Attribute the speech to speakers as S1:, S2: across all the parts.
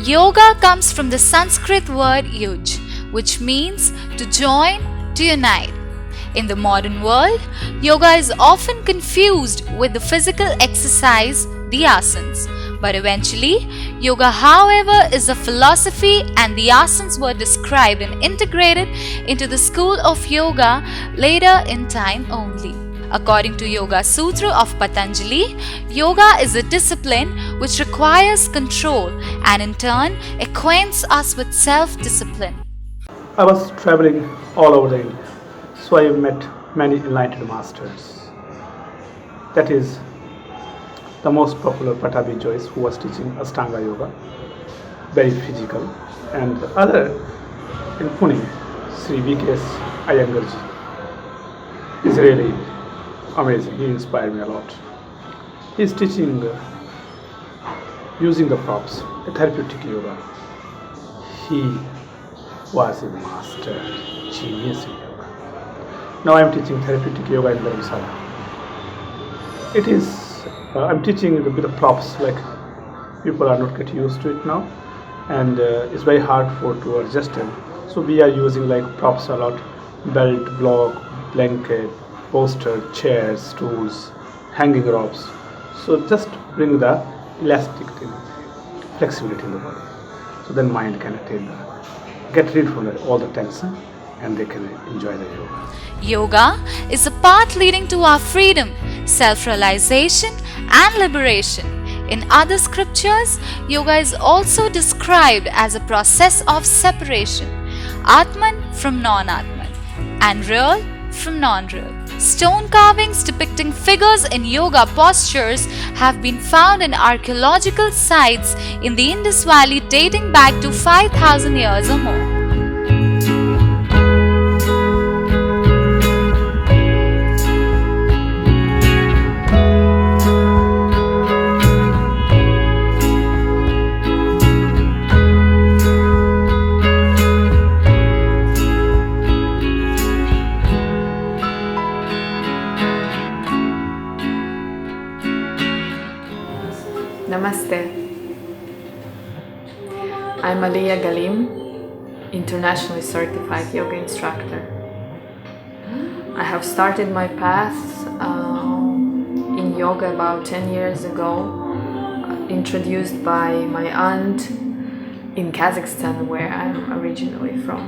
S1: Yoga comes from the Sanskrit word yuj, which means to join, to unite. In the modern world, yoga is often confused with the physical exercise, the asanas. But eventually, yoga, however, is a philosophy, and the asanas were described and integrated into the school of yoga later in time only. According to Yoga Sutra of Patanjali, yoga is a discipline which requires control and in turn acquaints us with self-discipline.
S2: I was traveling all over the India, so I met many enlightened masters. That is the most popular Patabi Joyce, who was teaching Ashtanga Yoga, very physical, and the other in Pune, Sri V.K.S. Iyengarji, is really amazing. He inspired me a lot. He is teaching using the props, a therapeutic yoga. He was a master, genius in yoga. Now I am teaching therapeutic yoga in Dharamsala. It is I'm teaching with the props, like people are not getting used to it now, and it's very hard to adjust them. So we are using like props a lot: belt, block, blanket, poster, chairs, stools, hanging ropes. So just bring the elasticity, flexibility in the body, so then mind can get rid from all the tension, and they can enjoy the yoga.
S1: Yoga is a path leading to our freedom, self-realization and liberation. In other scriptures, yoga is also described as a process of separation, Atman from non-Atman and real from non-real. Stone carvings depicting figures in yoga postures have been found in archaeological sites in the Indus Valley dating back to 5,000 years or more.
S3: Namaste. I'm Aliyah Galim, internationally certified yoga instructor. I have started my path in yoga about 10 years ago, introduced by my aunt in Kazakhstan, where I'm originally from.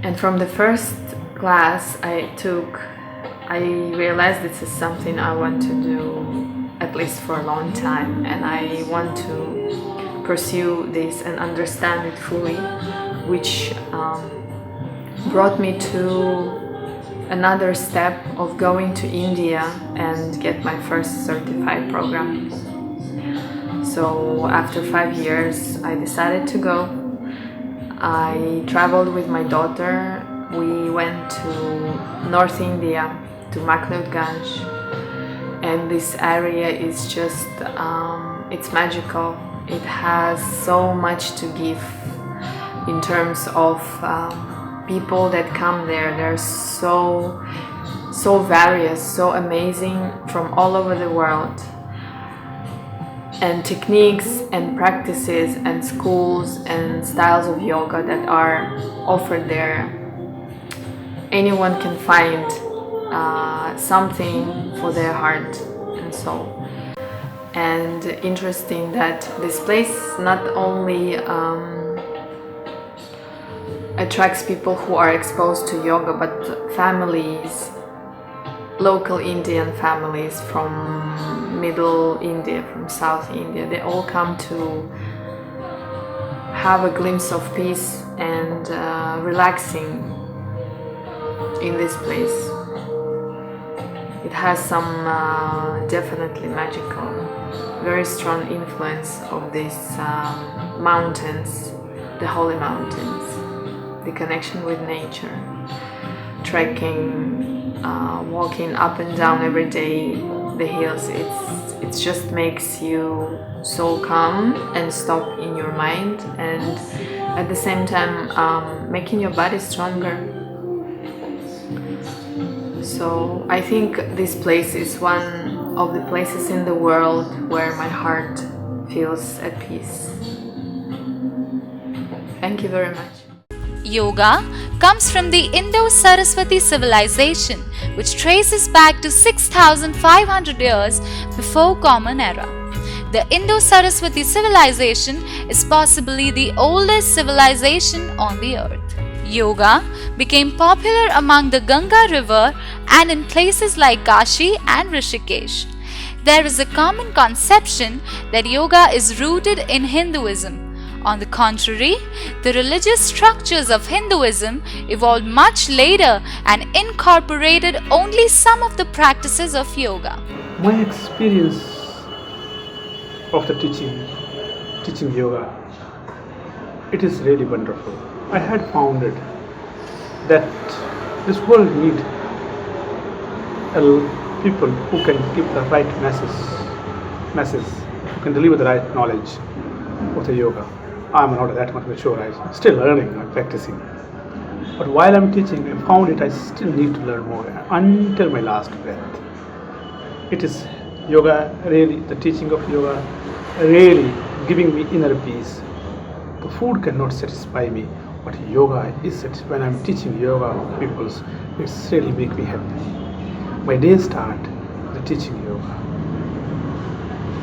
S3: And from the first class I took, I realized this is something I want to do at least for a long time, and I want to pursue this and understand it fully, which brought me to another step of going to India and get my first certified program. So after 5 years I decided to go. I traveled with my daughter. We went to North India, to McLeodganj. And this area is just, it's magical. It has so much to give in terms of people that come there. They're so various, so amazing from all over the world. And techniques and practices and schools and styles of yoga that are offered there. Anyone can find something for their heart and soul. And interesting that this place not only attracts people who are exposed to yoga, but families, local Indian families from Middle India, from South India, they all come to have a glimpse of peace and relaxing in this place. It has some definitely magical, very strong influence of these mountains, the holy mountains, the connection with nature, trekking, walking up and down every day the hills. It just makes you so calm and stop in your mind, and at the same time making your body stronger. So I think this place is one of the places in the world where my heart feels at peace. Thank you very much.
S1: Yoga comes from the Indo-Saraswati Civilization, which traces back to 6,500 years before Common Era. The Indo-Saraswati Civilization is possibly the oldest civilization on the earth. Yoga became popular among the Ganga River and in places like Kashi and Rishikesh. There is a common conception that yoga is rooted in Hinduism. On the contrary, the religious structures of Hinduism evolved much later and incorporated only some of the practices of yoga.
S2: My experience of the teaching yoga, it is really wonderful. I had found it that this world needs people who can give the right message, who can deliver the right knowledge of the yoga. I'm not that much mature, I'm still learning and practicing. But while I'm teaching, I found it I still need to learn more until my last breath. It is yoga really, the teaching of yoga really giving me inner peace. The food cannot satisfy me, but yoga is it. When I'm teaching yoga to people, it's really make me happy. My day start the teaching yoga.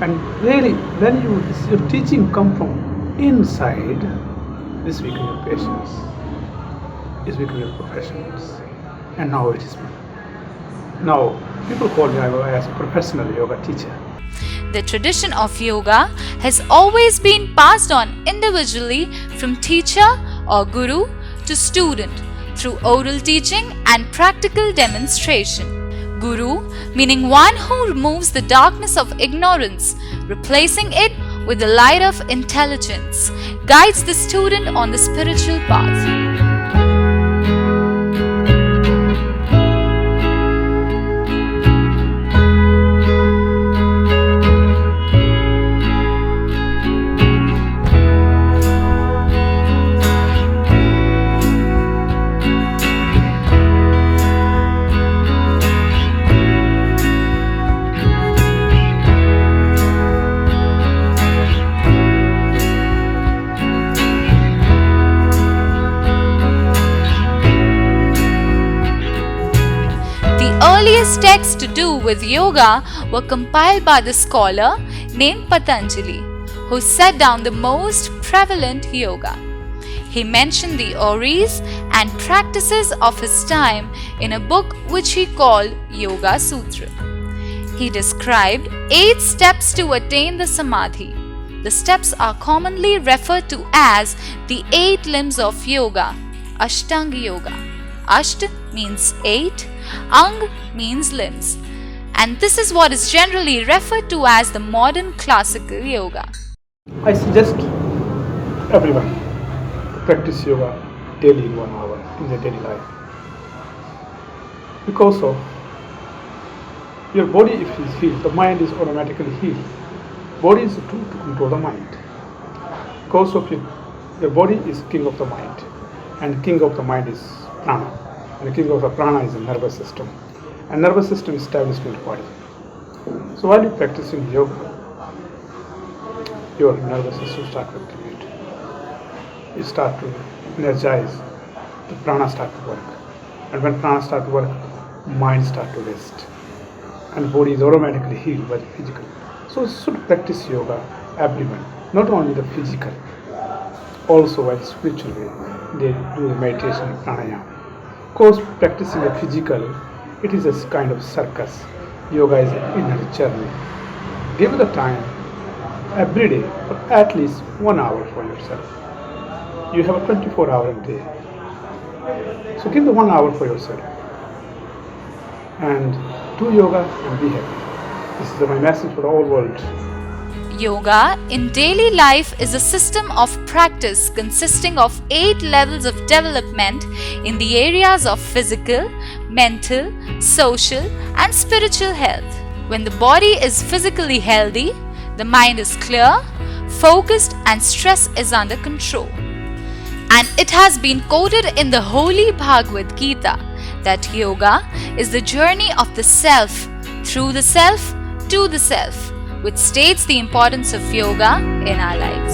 S2: And really, when your teaching come from inside, this weaken your patience, is weaken your professions. And now it is me. Now people call me as a professional yoga teacher.
S1: The tradition of yoga has always been passed on individually from teacher or guru to student through oral teaching and practical demonstration. Guru meaning one who removes the darkness of ignorance, replacing it with the light of intelligence, guides the student on the spiritual path.
S2: earliest texts to do with yoga were compiled by the scholar named Patanjali, who set down the most prevalent yoga. He mentioned the auries and practices of his time in a book which he called Yoga Sutra. He described 8 steps to attain the samadhi. The steps are commonly referred to as the 8 limbs of yoga, Ashtanga Yoga. Asht means 8, Ang means limbs, and this is what is generally referred to as the modern classical yoga.
S4: I suggest everyone to practice yoga daily in 1 hour in their daily life. Because of your body, if it is healed, the mind is automatically healed. Body is a tool to control the mind. Because of your body is king of the mind, and king of the mind is prana, and the king of the prana is the nervous system, and nervous system is established in the body. So while you're practicing yoga, your nervous system starts to activate. You start to energize, the prana start to work, and when prana start to work, mind start to rest, and body is automatically healed by the physical. So you should practice yoga, everyone, not only the physical, also by the spiritual way. They do the meditation, pranayama. Of course, practicing the physical, it is a kind of circus. Yoga is an inner journey. Give the time every day for at least 1 hour for yourself. You have a 24-hour day. So give the 1 hour for yourself and do yoga and be happy. This is my message for the whole world.
S2: Yoga in daily life is a system of practice consisting of 8 levels of development in the areas of physical, mental, social, and spiritual health. When the body is physically healthy, the mind is clear, focused, and stress is under control. And it has been quoted in the Holy Bhagavad Gita that yoga is the journey of the self, through the self, to the self,
S1: which states the importance of yoga in our life.